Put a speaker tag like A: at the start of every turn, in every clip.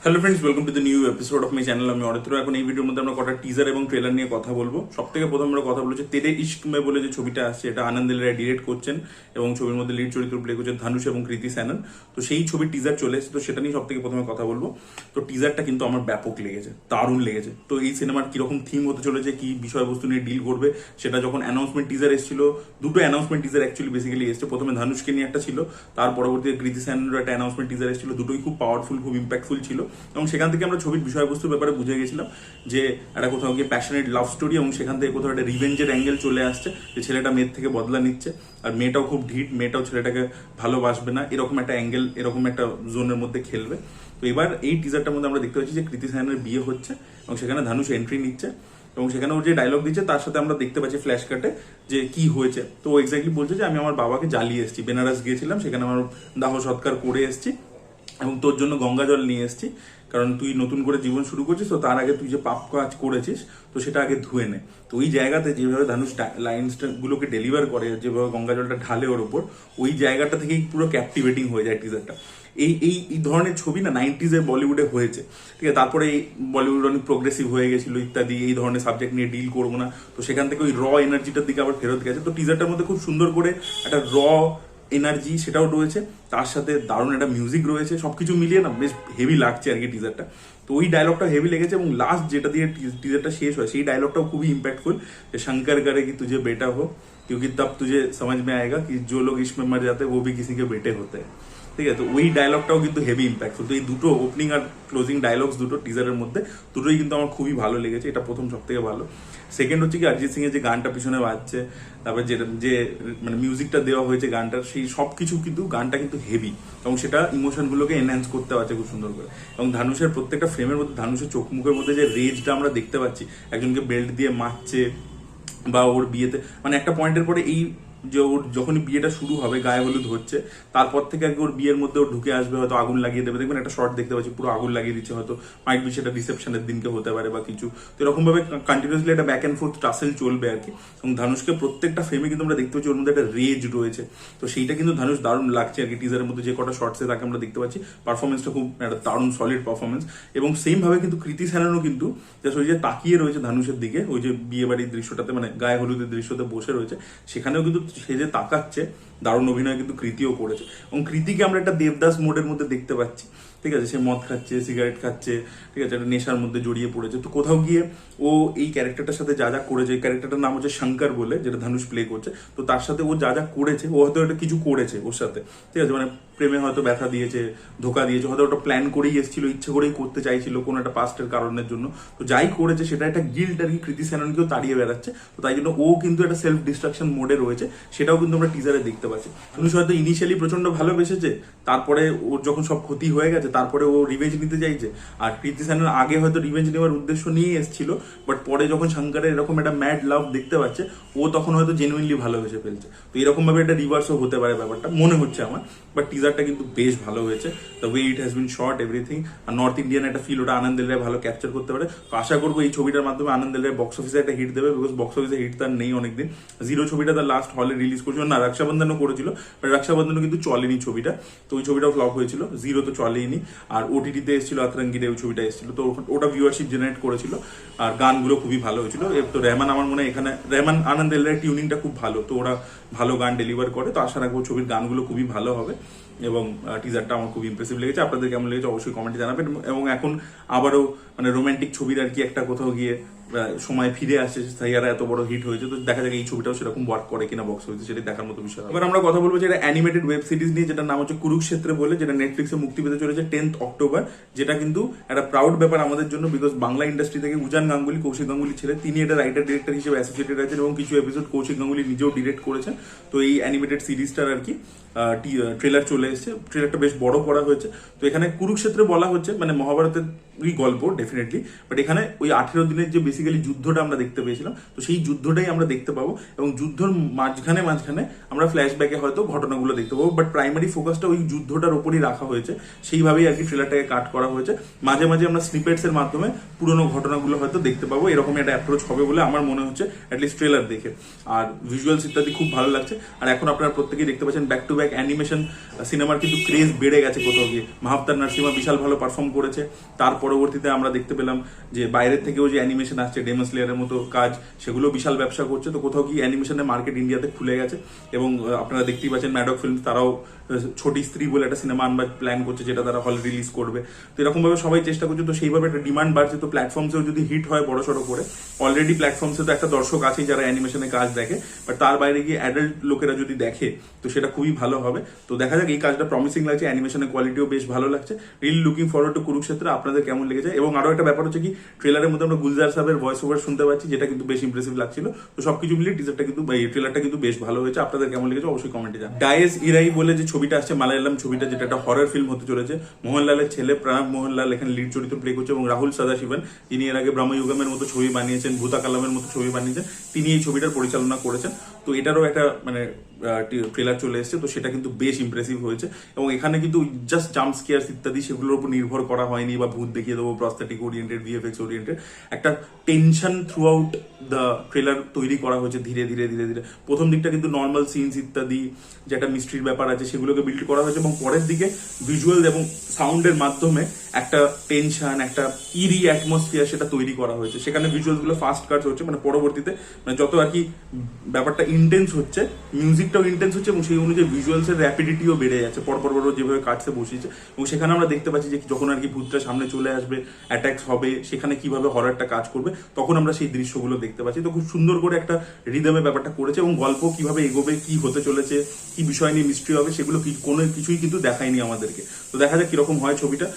A: Hello friends, welcome to the new episode of my channel. আমি অরিত্র। এখন এই ভিডিওর মধ্যে আমরা কটা টিজার এবং ট্রেলার নিয়ে কথা বলবো। সব থেকে প্রথম আমরা কথা বলছি তেরে ইশক মে বলে যে ছবিটা আসছে, এটা আনন্দ রায় ডিরেক্ট করছেন এবং ছবির মধ্যে লিড চরিত্র প্লে করছেন ধানুষ এবং কৃতি স্যানন। তো সেই ছবির টিজার চলে এসেছে, তো সেটা নিয়ে সব থেকে প্রথমে কথা বলবো। তো টিজারটা কিন্তু আমার ব্যাপক লেগেছে, দারুণ লেগেছে। তো এই সিনেমার কিরকম থিম হতে চলেছে, কি বিষয়বস্তু নিয়ে ডিল করবে, সেটা যখন অ্যানাউন্সমেন্ট টিজার এসেছিল, দুটো অ্যানাউন্সমেন্ট টিজার অ্যাকচুয়ালি বেসিক্যালি এসেছে। প্রথমে ধানুষকে নিয়ে একটা ছিল, তার পরবর্তীতে কৃতি স্যাননের একটা অ্যানাউন্সমেন্ট টিজার এসেছিল। দুটোই খুব পাওয়ারফুল, খুব ইম্প্যাক্টফুল ছিল এবং সেখান থেকে আমরা ছবির বিষয়বস্তুর ব্যাপারে বুঝে গেছিলাম যে একটা কোথাও গিয়ে প্যাশনেট লাভ স্টোরি এবং সেখান থেকে কোথাও একটা রিভেঞ্জের অ্যাঙ্গেল চলে আসছে, যে ছেলেটা মেয়ের থেকে বদলা নিচ্ছে আর মেয়েটাও খুব ঢিট, মেয়েটাও ছেলেটাকে ভালোবাসবে না, এরকম একটা অ্যাঙ্গেল, এরকম একটা জোনের মধ্যে খেলবে। তো এবার এই টিজারটার মধ্যে আমরা দেখতে পাচ্ছি যে কৃতি স্যাননের বিয়ে হচ্ছে এবং সেখানে ধানুষ এন্ট্রি নিচ্ছে এবং সেখানে ওর যে ডায়লগ দিচ্ছে তার সাথে আমরা দেখতে পাচ্ছি ফ্ল্যাশ কাটে যে কি হয়েছে। তো ও এক্স্যাক্টলি বলছে যে আমি আমার বাবাকে জ্বালিয়ে এসেছি, বেনারস গিয়েছিলাম, সেখানে আমার দাহ সৎকার করে এসেছি এবং তোর জন্য গঙ্গা জল নিয়ে এসেছি, কারণ তুই নতুন করে জীবন শুরু করছিস, তো তার আগে তুই যে পাপ কাজ করেছিস তো সেটা আগে ধুয়ে নে। তো ওই জায়গাতে যেভাবে ধানুষ লাইন্স গুলোকে ডেলিভার করে, যেভাবে গঙ্গা জলটা ঢালে ওর ওপর, ওই জায়গাটা থেকেই পুরো ক্যাপটিভেটিং হয়ে যায় টিজারটা। এই এই এই ধরনের ছবি না 90s বলিউডে হয়েছে, ঠিক আছে। তারপরে এই বলিউড অনেক প্রোগ্রেসিভ হয়ে গেছিল ইত্যাদি, এই ধরনের সাবজেক্ট নিয়ে ডিল করবো না, তো সেখান থেকে ওই র এনার্জিটার দিকে আবার ফেরত গেছে। তো টিজারটার মধ্যে খুব সুন্দর করে একটা র এনার্জি সেটাও রয়েছে, তার সাথে দারুণ একটা মিউজিক রয়েছে, সবকিছু মিলিয়ে না বেশ হেভি লাগছে আর কি টিজারটা। তো ওই ডায়লগটা হেভি লেগেছে এবং লাস্ট যেটা দিয়ে টিজারটা শেষ হয় সেই ডায়লগটাও খুবই ইম্প্যাক্টফুল, যে শঙ্कर करे कि तुझे बेटा हो क्योंकि तब तुझे समझ में आएगा कि जो लोग इसमें मर जाते हैं वो भी किसी के बेटे होते हैं। ঠিক আছে, তো ওই ডায়লগটাও কিন্তু হেভি ইম্প্যাক্টফুল। তো এই দুটো ওপেনিং আর ক্লোজিং ডায়লগস দুটো টিজারের মধ্যে দুটোই কিন্তু আমার খুবই ভালো লেগেছে। এটা প্রথম সব থেকে ভালো। সেকেন্ড হচ্ছে কি অরিজিৎ সিং এর যে গানটা পিছনে বাজছে, তারপরে যেটা যে মানে মিউজিকটা দেওয়া হয়েছে গানটার, সেই সব কিছু কিন্তু গানটা কিন্তু হেভি এবং সেটা ইমোশনগুলোকে এনহ্যান্স করতে পারছে খুব সুন্দর করে। এবং ধানুষের প্রত্যেকটা ফ্রেমের মধ্যে, ধানুষের চোখ মুখের মধ্যে যে রেজটা আমরা দেখতে পাচ্ছি, একজনকে বেল্ট দিয়ে মারছে বা ওর বিয়েতে, মানে একটা পয়েন্টের পরে এই যে ওর যখনই বিয়েটা শুরু হবে, গায়ে হলুদ হচ্ছে, তারপর থেকে আর কি ওর বিয়ের মধ্যে ওর ঢুকে আসবে, হয়তো আগুন লাগিয়ে দেবে। দেখবেন একটা শর্ট দেখতে পাচ্ছি পুরো আগুন লাগিয়ে দিচ্ছে, হয়তো মাইট বি সেটা রিসেপশনের দিনকে হতে পারে বা কিছু। তো এরকম ভাবে কন্টিনিউসলি একটা ব্যাক অ্যান্ড ফোর্থ টাসেল চলবে আর কি। এবং ধানুষকে প্রত্যেকটা ফ্রেমে কিন্তু আমরা দেখতে পাচ্ছি ওর মধ্যে একটা রেজ রয়েছে। তো সেইটা কিন্তু ধানুষ দারুণ লাগছে আর কি। টিজারের মধ্যে যে কটা শর্টসে তাকে আমরা দেখতে পাচ্ছি, পারফরমেন্সটা খুব একটা দারুণ সলিড পারফরমেন্স। এবং সেম ভাবে কিন্তু কৃতি স্যাননও কিন্তু জাস্ট ওই যে তাকিয়ে রয়েছে ধানুষের দিকে, ওই যে বিয়ে বাড়ির দৃশ্যটাতে, মানে গায়ে হলুদের দৃশ্যতে বসে রয়েছে, সেখানেও কিন্তু সে যে তাকাচ্ছে, দারুণ অভিনয় কিন্তু কৃতিও করেছে। এবং কৃতিকে আমরা একটা দেবদাস মোডের মধ্যে দেখতে পাচ্ছি, ঠিক আছে। সে মদ খাচ্ছে, সিগারেট খাচ্ছে, ঠিক আছে, একটা নেশার মধ্যে জড়িয়ে পড়েছে। তো কোথাও গিয়ে ও এই ক্যারেক্টারটার সাথে যা যা করেছে, এই ক্যারেক্টারটার নাম হচ্ছে শঙ্কর বলে, যেটা ধানুষ প্লে করছে, তো তার সাথে ও যা যা করেছে, ও হয়তো একটা কিছু করেছে ওর সাথে, ঠিক আছে, মানে প্রেমে হয়তো ব্যথা দিয়েছে, ধোকা দিয়েছে, হয়তো ওটা প্ল্যান করেই এসেছিল, ইচ্ছে করেই করতে চাইছিল কোনো একটা পাস্টের কারণের জন্য। তো যাই করেছে সেটা একটা গিল্ট আর কি কৃতি স্যাননকেও তাড়িয়ে বেড়াচ্ছে। তো তাই জন্য ও কিন্তু একটা সেলফ ডিস্ট্রাকশন মোডে রয়েছে, সেটাও কিন্তু আমরা টিজারে দেখতে পাচ্ছি। ধানুষ হয়তো ইনিশিয়ালি প্রচন্ড ভালোবেসেছে, তারপরে ওর যখন সব ক্ষতি হয়ে গেছে তারপরে ও রিভেঞ্জ নিতে চাইছে। আর কৃতি স্যানন আগে হয়তো রিভেঞ্জ নেওয়ার উদ্দেশ্য নিয়ে এসেছিল, বাট পরে যখন শঙ্করের এরকম একটা ম্যাড লাভ দেখতে পাচ্ছে, ও তখন হয়তো জেনুইনলি ভালোবেসে ফেলছে। তো এরকম ভাবে একটা রিভার্সও হতে পারে ব্যাপারটা মনে হচ্ছে আমার। বাট টিজারটা কিন্তু বেশ ভালো হয়েছে, the way it has been short, everything. আর নর্থ ইন্ডিয়ান একটা ফিল ওটা আনন্দ রায় ভালো ক্যাপচার করতে পারে। তো আশা করবো এই ছবিটার মাধ্যমে আনন্দ রায় বক্স অফিসে একটা হিট দেবে, বিকজ বক্স অফিসে হিট তার নেই অনেকদিন। জিরো ছবিটা তার লাস্ট হলে রিলিজ করেছিল, না রক্ষাবন্ধনও করেছিল, বাট রক্ষাবন্ধনও কিন্তু চলেনি ছবিটা, তো ওই ছবিটাও ফ্লপ হয়েছিল। জিরো তো চলেইনি। আর ওটিটিতে এসেছিল আতরঙ্গিরে, ওই ছবিটা এসেছিল, তো ওটা ভিউয়ারশিপ জেনারেট করেছিল আর গানগুলো খুবই ভালো হয়েছিল। তো রেহমান, আমার মনে হয় এখানে রেহমান আনন্দ রায়ের টিউনিংটা খুব ভালো, তো ওরা ভালো গান ডেলিভার করে। তো আশা রাখবো ছবির গানগুলো খুবই ভালো হবে। এবং টিজারটা আমার খুব ইমপ্রেসিভ লেগেছে। আপনাদের কেমন লেগেছে অবশ্যই কমেন্টে জানাবেন। এবং এখন আবারও মানে রোমান্টিক ছবির আর কি একটা কোথাও গিয়ে সময় ফিরে আসছে, সাইয়ারা এত বড় হিট হয়েছে, তো দেখা যাক এই ছবিটাও সেরকম ওয়ার্ক করে কিনা বক্স হয়েছে, সেটা দেখার মতো বিষয়। এবার আমরা কথা বলবো যেটা অ্যানিমেটেড ওয়েব সিরিজ নিয়ে, যেটার নাম হচ্ছে কুরুক্ষেত্র বলে, যেটা নেটফ্লিক্সে মুক্তি পেতে চলেছে 10th অক্টোবর। যেটা কিন্তু একটা প্রাউড ব্যাপার আমাদের জন্য, বিকজ বাংলা ইন্ডাস্ট্রি থেকে উজান গাঙ্গুলি, কৌশিক গাঙ্গুলি ছেলে, তিনি এটা রাইটার ডিরেক্টর হিসেবে অ্যাসোসিয়েটেড আছেন এবং কিছু এপিসোড কৌশিক গাঙ্গুলি নিজেও ডিরেক্ট করেছেন। তো এই অ্যানিমেটেড সিরিজটার আর কি ট্রেলার চলে এসেছে, ট্রেলারটা বেশ বড় করা হয়েছে। তো এখানে কুরুক্ষেত্রে বলা হচ্ছে মানে মহাভারতের গল্প ডেফিনেটলি, বাট এখানে ওই 18 দিনের যে বেসিক্যালি যুদ্ধটা আমরা দেখতে পেয়েছিলাম, তো সেই যুদ্ধটাই আমরা দেখতে পাবো এবং যুদ্ধর মাঝখানে আমরা ফ্ল্যাশব্যাকে হয়তো ঘটনাগুলো দেখতে পাবো, বাট প্রাইমারি ফোকাসটা ওই যুদ্ধটার উপরই রাখা হয়েছে, সেইভাবেই আর কি ট্রেলারটাকে কাট করা হয়েছে। মাঝে মাঝে আমরা স্নিপেটস এর মাধ্যমে পুরোনো ঘটনাগুলো হয়তো দেখতে পাবো, এরকমই একটা অ্যাপ্রোচ হবে বলে আমার মনে হচ্ছে অ্যাটলিস্ট ট্রেলার দেখে। আর ভিজুয়ালস ইত্যাদি খুব ভালো লাগছে। আর এখন আপনারা প্রত্যেকেই দেখতে পাচ্ছেন ব্যাক টু ব্যাক অ্যানিমেশন সিনেমার কিন্তু ক্রেজ বেড়ে গেছে কোথাও গিয়ে। মাহতাব নারসিমা বিশাল ভালো পারফর্ম করেছে, তার পরবর্তীতে আমরা দেখতে পেলাম যে বাইরের থেকেও যে অ্যানিমেশন আসছে ডেমন স্লেয়ারের মতো কাজ, সেগুলো বিশাল ব্যবসা করছে। তো কোথাও কি অ্যানিমেশনের মার্কেট ইন্ডিয়াতে খুলে গেছে এবং আপনারা দেখতেই পাচ্ছেন ম্যাডক ফিল্ম তারাও ছোটি স্ত্রী বলে একটা সিনেমা আনবার প্ল্যান করছে, যেটা তারা হলে রিলিজ করবে। তো এরকম ভাবে সবাই চেষ্টা করছে, তো সেইভাবে একটা ডিমান্ড বাড়ছে। তো প্ল্যাটফর্মসেও যদি হিট হয় বড় সড়ো করে, অলরেডি প্ল্যাটফর্মসে তো একটা দর্শক আছেই যারা অ্যানিমেশনে কাজ দেখে, বাট তার বাইরে গিয়ে অ্যাডাল্ট লোকেরা যদি দেখে তো সেটা খুবই ভালো হবে। তো দেখা যাক, এই কাজটা প্রমিসিং লাগছে, অ্যানিমেশনের কোয়ালিটিও বেশ ভালো লাগছে। Really looking forward to Kurukshetra. আপনাদের কেমন লেগেছে? এবং আরো একটা ব্যাপার হচ্ছে কি, ট্রেলারের মধ্যে আমরা গুলজার সাহেবের ভয়েস ওভার শুনতে পাচ্ছি, যেটা কিন্তু বেশ ইমপ্রেসিভ লাগছিল। তো সবকিছু মিলিয়ে টিজারটা কিন্তু এই ট্রেলারটা কিন্তু বেশ ভালো হয়েছে। আপনাদের কেমন লেগেছে অবশ্যই কমেন্টে জানান। ডায়েস ইরাই বলে যে ছবিটা আসছে মালায়ালাম ছবিটা, যেটা একটা হরর ফিল্ম হতে চলেছে, মোহনলালের ছেলে প্রণব মোহনলাল এখানে লিড চরিত্র প্লে করছে এবং রাহুল সদাশিবন, যিনি এর আগে ব্রহ্মযুগমের মতো ছবি বানিয়েছেন, ভূতাকালামের মতো ছবি বানিয়েছেন, তিনি এই ছবিটার পরিচালনা করেছেন। তো এটারও একটা ট্রেলার চলে এসেছে, তো সেটা কিন্তু বেশ ইমপ্রেসিভ হয়েছে। এবং এখানে কিন্তু জাস্ট জাম্প স্কেয়ার্স ইত্যাদি সেগুলোর উপর নির্ভর করা হয়নি, বা ভূত দেখিয়ে দেবো, প্রস্থেটিক ওরিয়েন্টেড, ভিএফএক্স ওরিয়েন্টেড, একটা tension through out the trailer তৈরি করা হয়েছে ধীরে ধীরে ধীরে ধীরে। প্রথম দিকটা কিন্তু নর্মাল সিনস ইত্যাদি যে একটা মিস্ট্রির ব্যাপার আছে সেগুলোকে বিল্ড করা হয়েছে, এবং পরের দিকে ভিজুয়াল এবং সাউন্ডের মাধ্যমে একটা টেনশন, একটা ইরি অ্যাটমসফিয়ার সেটা তৈরি করা হয়েছে। সেখানে ভিজুয়ালস গুলো ফাস্ট কাট হচ্ছে, মানে পরবর্তীতে যত আর কি ব্যাপারটা ইন্টেন্স হচ্ছে, মিউজিকটাও ইন্টেন্স হচ্ছে, এবং সেই অনুযায়ী ভিজুয়ালস এর র্যাপিডিটিও বেড়ে যাচ্ছে পরপর যেভাবে কাটতে বসিয়েছে। এবং সেখানে আমরা দেখতে পাচ্ছি যে যখন আর কি ভূতটা সামনে চলে আসবে, অ্যাটাক্স হবে, সেখানে কিভাবে হররটা কাজ করবে, তখন আমরা সেই দৃশ্যগুলো দেখতে পাচ্ছি। তো খুব সুন্দর করে একটা রিদমে ব্যাপারটা করেছে, এবং গল্প কিভাবে এগোবে, কি হতে চলেছে, কি বিষয় নিয়ে মিস্ট্রি হবে, সেগুলো কোনো কিছুই কিন্তু দেখায়নি আমাদেরকে। তো দেখা যাক কিরকম হয় ছবিটা।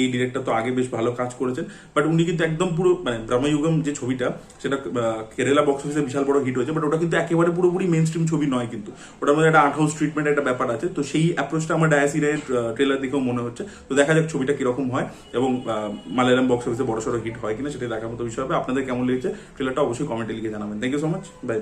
A: এই ডিরেক্টর তো আগে বেশ ভালো কাজ করেছেন, বাট উনি কিন্তু একদম পুরো মানে ব্রহ্মযুগম যে ছবিটা, সেটা কেরালা বক্স অফিসে বিশাল বড় হিট হয়েছে, বাট ওটা কিন্তু একেবারে পুরোপুরি মেন স্ট্রিম ছবি নয়, কিন্তু ওটার মধ্যে একটা আর্ট হাউস ট্রিটমেন্ট একটা ব্যাপার আছে। তো সেই অ্যাপ্রোচটা আমার ডায়াস ইরাইয়ের ট্রেলার দেখেও মনে হচ্ছে। তো দেখা যাক ছবিটা কিরকম হয় এবং মালায়ালাম বক্স অফিসে বড় সড়ো হিট হয় কিনা, সেটা দেখার মতো বিষয় হবে। আপনাদের কেমন লেগেছে ট্রেলারটা অবশ্যই কমেন্টে লিখে জানাবেন। Thank you so much, by.